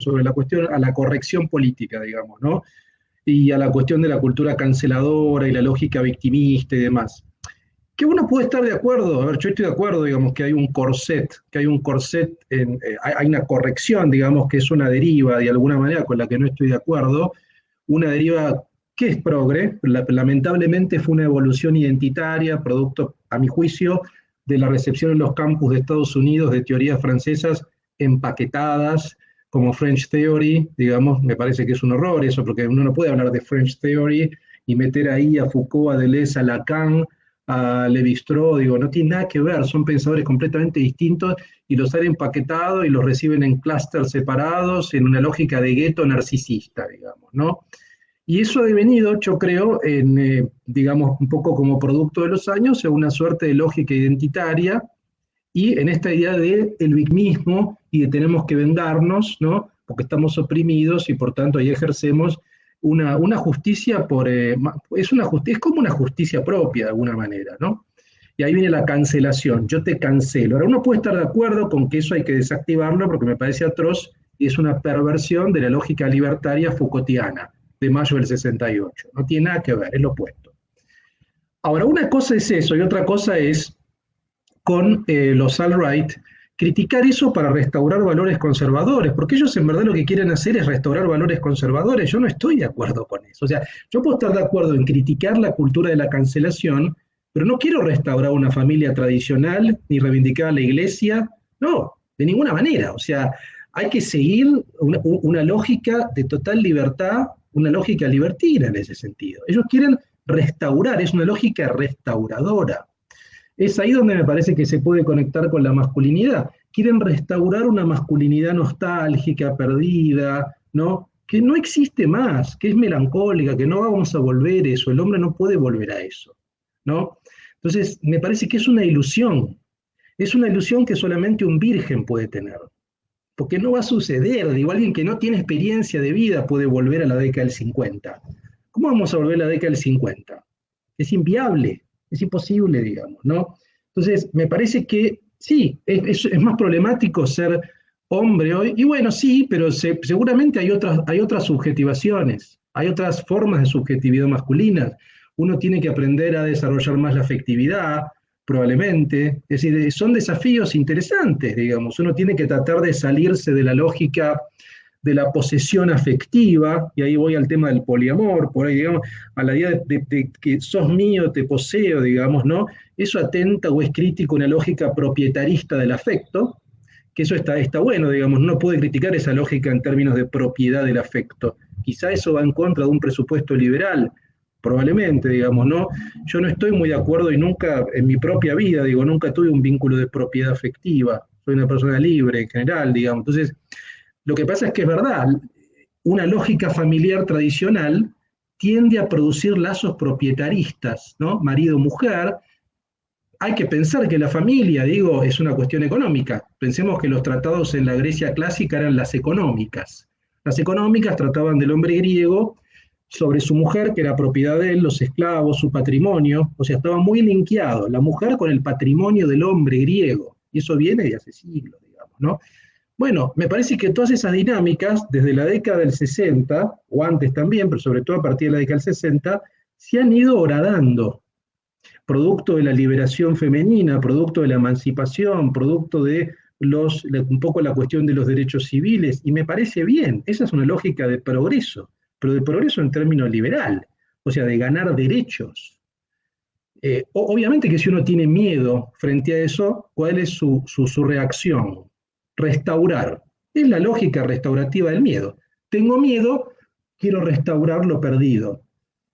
sobre la cuestión, a la corrección política, digamos, ¿no? Y a la cuestión de la cultura canceladora y la lógica victimista y demás. Que uno puede estar de acuerdo, a ver, yo estoy de acuerdo, digamos, hay una corrección, digamos, que es una deriva de alguna manera con la que no estoy de acuerdo, una deriva que es progre, lamentablemente fue una evolución identitaria, producto, a mi juicio, de la recepción en los campus de Estados Unidos de teorías francesas empaquetadas, como French Theory, digamos, me parece que es un horror eso, porque uno no puede hablar de French Theory y meter ahí a Foucault, a Deleuze, a Lacan, a Lévi-Strauss, digo, no tiene nada que ver, son pensadores completamente distintos y los han empaquetado y los reciben en clústeres separados en una lógica de gueto narcisista, digamos, ¿no? Y eso ha devenido, yo creo, digamos, un poco como producto de los años, en una suerte de lógica identitaria y en esta idea de el victimismo y de tenemos que vengarnos, ¿no? Porque estamos oprimidos y por tanto ahí ejercemos una justicia es como una justicia propia de alguna manera, ¿no? Y ahí viene la cancelación, yo te cancelo. Ahora uno puede estar de acuerdo con que eso hay que desactivarlo porque me parece atroz y es una perversión de la lógica libertaria Foucaultiana de mayo del 68. No tiene nada que ver, es lo opuesto. Ahora, una cosa es eso y otra cosa es con los alt-right, criticar eso para restaurar valores conservadores, porque ellos en verdad lo que quieren hacer es restaurar valores conservadores. Yo no estoy de acuerdo con eso. O sea, yo puedo estar de acuerdo en criticar la cultura de la cancelación, pero no quiero restaurar una familia tradicional ni reivindicar a la iglesia. No, de ninguna manera. O sea, hay que seguir una lógica de total libertad, una lógica libertina en ese sentido. Ellos quieren restaurar, es una lógica restauradora. Es ahí donde me parece que se puede conectar con la masculinidad. Quieren restaurar una masculinidad nostálgica, perdida, ¿no? Que no existe más, que es melancólica, que no vamos a volver a eso, el hombre no puede volver a eso, ¿no? Entonces, me parece que es una ilusión que solamente un virgen puede tener, porque no va a suceder, digo, alguien que no tiene experiencia de vida puede volver a la década del 50. ¿Cómo vamos a volver a la década del 50? Es inviable. Es imposible, digamos, ¿no? Entonces, me parece que sí, es más problemático ser hombre hoy, y bueno, sí, pero seguramente hay otras subjetivaciones, hay otras formas de subjetividad masculina. Uno tiene que aprender a desarrollar más la afectividad, probablemente. Es decir, son desafíos interesantes, digamos. Uno tiene que tratar de salirse de la lógica de la posesión afectiva, y ahí voy al tema del poliamor, por ahí, digamos, a la idea de que sos mío, te poseo, digamos, ¿no? Eso atenta o es crítico a una lógica propietarista del afecto, que eso está bueno, digamos, no puede criticar esa lógica en términos de propiedad del afecto. Quizá eso va en contra de un presupuesto liberal, probablemente, digamos, ¿no? Yo no estoy muy de acuerdo y nunca, en mi propia vida, digo, nunca tuve un vínculo de propiedad afectiva, soy una persona libre en general, digamos, entonces lo que pasa es que es verdad, una lógica familiar tradicional tiende a producir lazos propietaristas, ¿no? Marido-mujer. Hay que pensar que la familia, digo, es una cuestión económica. Pensemos que los tratados en la Grecia clásica eran las económicas. Las económicas trataban del hombre griego sobre su mujer, que era propiedad de él, los esclavos, su patrimonio, o sea, estaba muy linkeado la mujer con el patrimonio del hombre griego, y eso viene de hace siglos, digamos, ¿no? Bueno, me parece que todas esas dinámicas, desde la década del 60, o antes también, pero sobre todo a partir de la década del 60, se han ido horadando, producto de la liberación femenina, producto de la emancipación, producto de un poco la cuestión de los derechos civiles, y me parece bien, esa es una lógica de progreso, pero de progreso en términos liberal, o sea, de ganar derechos. Obviamente que si uno tiene miedo frente a eso, ¿cuál es su reacción? Restaurar. Es la lógica restaurativa del miedo. Tengo miedo, quiero restaurar lo perdido.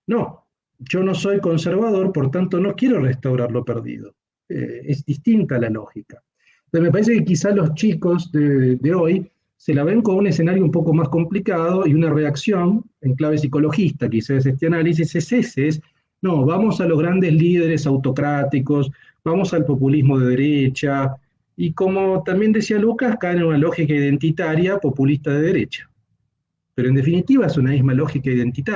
No, yo no soy conservador, por tanto no quiero restaurar lo perdido. Es distinta la lógica. Entonces me parece que quizá los chicos de hoy se la ven con un escenario un poco más complicado y una reacción en clave psicologista, quizás este análisis es ese, no, vamos a los grandes líderes autocráticos, vamos al populismo de derecha, y como también decía Lucas, cae en una lógica identitaria populista de derecha. Pero en definitiva es una misma lógica identitaria.